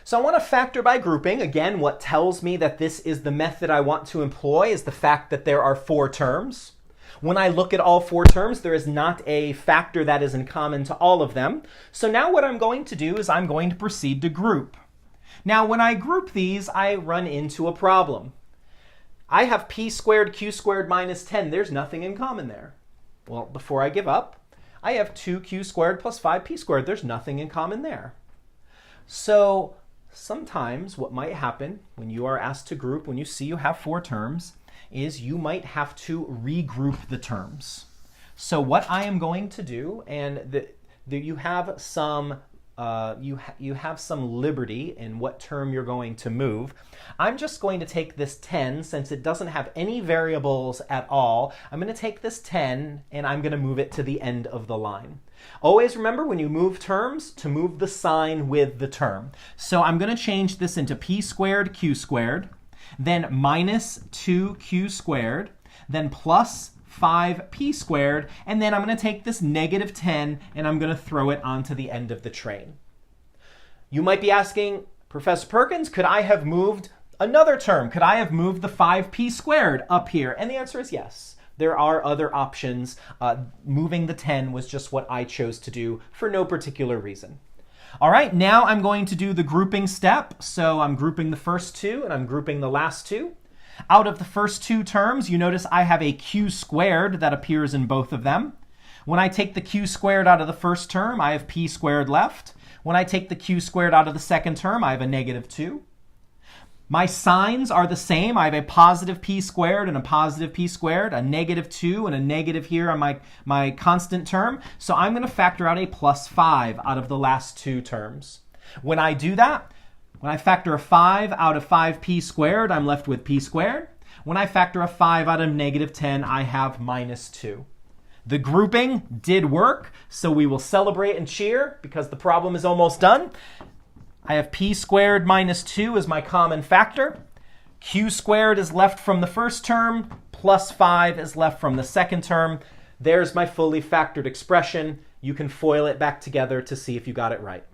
So I want to factor by grouping. Again, what tells me that this is the method I want to employ is the fact that there are 4 terms. When I look at all 4 terms, there is not a factor that is in common to all of them. So now what I'm going to do is I'm going to proceed to group. Now when I group these, I run into a problem. I have p squared q squared minus 10. There's nothing in common there. Well, before I give up, I have 2q squared plus 5p squared. There's nothing in common there. So sometimes what might happen when you are asked to group, when you see you have 4 terms, is you might have to regroup the terms. So what I am going to do, and you have some you have some liberty in what term you're going to move. I'm just going to take this 10, since it doesn't have any variables at all. I'm going to take this 10 and I'm going to move it to the end of the line. Always remember, when you move terms, to move the sign with the term. So I'm going to change this into p squared q squared, then minus 2q squared, then plus 5p squared, and then I'm going to take this negative 10 and I'm going to throw it onto the end of the train. You might be asking, Professor Perkins, could I have moved another term? Could I have moved the 5p squared up here? And the answer is yes. There are other options. Moving the 10 was just what I chose to do for no particular reason. All right, now I'm going to do the grouping step. So I'm grouping the first 2 and I'm grouping the last 2. Out of the first 2 terms, you notice I have a q squared that appears in both of them. When I take the q squared out of the first term, I have p squared left. When I take the q squared out of the second term, I have a negative 2. My signs are the same. I have a positive p squared and a positive p squared, a negative 2 and a negative here on my constant term. So I'm going to factor out a plus 5 out of the last 2 terms. When I do that, when I factor a 5 out of 5p squared, I'm left with p squared. When I factor a 5 out of negative 10, I have minus 2. The grouping did work, so we will celebrate and cheer because the problem is almost done. I have p squared minus 2 as my common factor. Q squared is left from the first term, plus 5 is left from the second term. There's my fully factored expression. You can FOIL it back together to see if you got it right.